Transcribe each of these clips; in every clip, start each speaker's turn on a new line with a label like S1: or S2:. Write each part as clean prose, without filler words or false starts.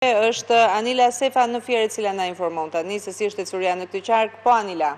S1: është Anila Sefa në Fier, e cila na informon tani se si është ecuria në këtë qark. Po Anila.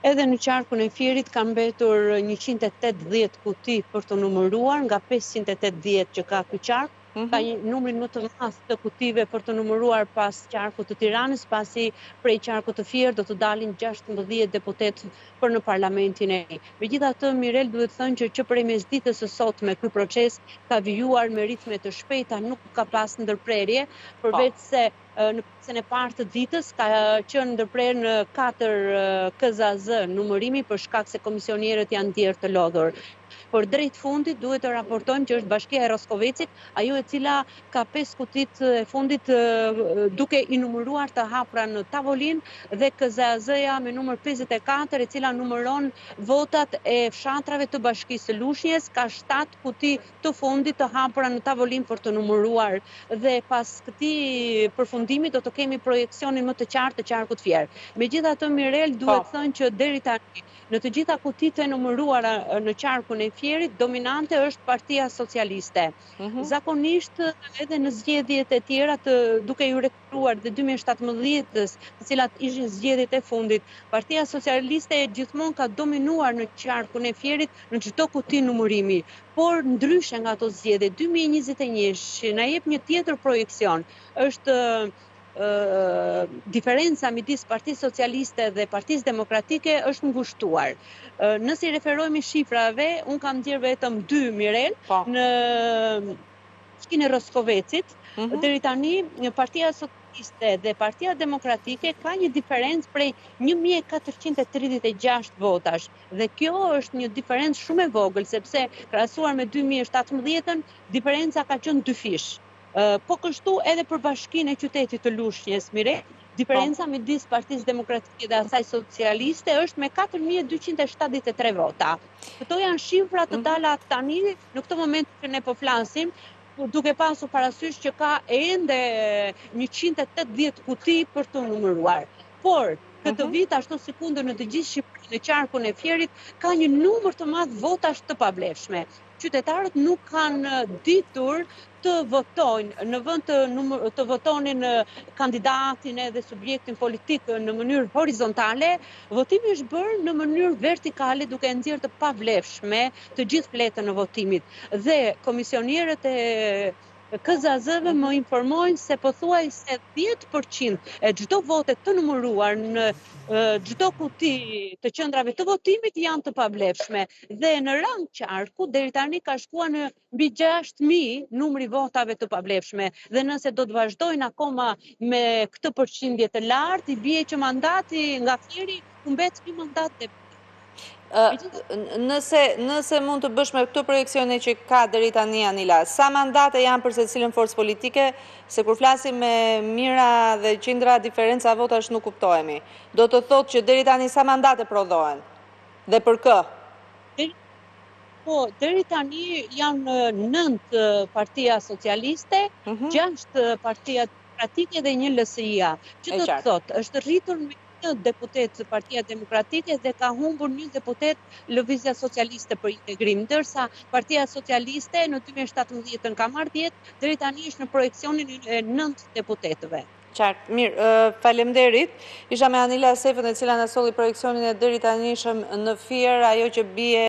S2: Edhe në qarkun e Fierit ka mbetur 180 kuti për të numëruar nga 580 që ka ky qark. Ka një numrin më të madh të kutive për të numëruar pas qarkut të Tiranës, pasi prej qarkut të Fier do të dalin 16 deputet për në parlamentin e ri. Megjithatë, Mirel, duhet thënë që prej mesditës së sotme ky proces ka vijuar me ritme të shpejta, nuk ka pas ndërprerje, përveç se në pjesën e parë të ditës ka qenë ndërprerje në 4 KZZ numërimi për shkak se komisionierët janë ndjerë të lodhur. Por drejt fundit duhet të raportojmë që është Bashkia e Roskovecit, ajo e cila ka 5 kutit e fundit duke i numëruar të hapura në tavolinë dhe KZZ-ja me numër 54 e cila numëron votat e fshatrave të Bashkisë së Lushnjës, ka 7 kuti të fundit të hapura në tavolinë për të numëruar dhe pas këtij përfundimi do të kemi projeksionin më të qartë të qarkut Fier. Megjithatë, Mirel, duhet thënë që deri tani në të gjitha kutitë e numëruara në qarkun e Fierit, dominante është Partia Socialiste. Zakonisht edhe në zgjedhjet e tjera duke ju rekruar dhe 2017-s, të cilat ishin zgjedhjet e fundit, Partia Socialiste gjithmonë ka dominuar në qarkun e Fierit në çdo kuti numërimi. Por ndryshe nga ato zgjedhje, 2021 na jep një tjetër projekcion. Është diferenca midis Partisë Socialiste dhe Partisë Demokratike është ngushtuar. Nëse i referohemi shifrave, unë kam nxjerrë vetëm 2, Mirel, në shkinë e Roskovecit, deri tani Partia Socialiste dhe Partia Demokratike ka një diferencë prej 1436 votash. Dhe kjo është një diferencë shumë e vogël, sepse krahasuar me 2017-ën, diferenca ka qenë 2 fish. Po kështu edhe për Bashkinë e Qytetit të Lushnjës, Mirel, diferenca midis Partisë Demokratike dhe asaj Socialiste është me 4273 vota. Këto janë shifra të dala tani në këtë moment që ne po flasim, duke pasur parasysh që ka ende 180 kuti për të numëruar. Por këtë vit, ashtu si kundër në të gjithë Shqipërinë, në qarkun e Fierit, ka një numër të madh votash të pavlefshme. Qytetarët nuk kanë ditur të votojnë në vend të votonin kandidatin dhe subjektin politik në mënyrë horizontale, votimi është bërë në mënyrë vertikale duke nxjerrë të pavlefshme të gjithë fletën e votimit. Dhe komisionierët e KZZ-ve më informojnë se pothuajse 10% e çdo vote të numëruar në çdo kuti të qendrave të votimit janë të pavlefshme dhe në rang qarku deri tani ka shkuar në mbi 6000 numri votave të pavlefshme dhe nëse do të vazhdojnë akoma me këtë përqindje të lartë, i bie që mandati nga Fieri humbet një mandat dhe
S1: Nëse mund të bësh me këto projekcione që ka deri tani, Anila, sa mandate janë për secilën forcë politike, se kur flasim me mira dhe qindra diferenca votash nuk kuptohemi. Do të thotë që deri tani sa mandate prodhohen? Dhe për kë?
S2: Po, deri tani janë 9 Partia Socialiste, 6 Partia Demokratike dhe 1 LSI-a. Që do të thotë, është rritur me një deputet Partia Demokratike dhe ka humbur 1 deputet Lëvizja Socialiste për Integrim, ndërsa Partia Socialiste në 2017 ka marrë 10, deri tani është në projeksionin e 9 deputetëve.
S1: Qartë, mirë, faleminderit. Isha me Anila Sefën, e cila na solli projekcionin e deri tanishëm në Fier, ajo që bie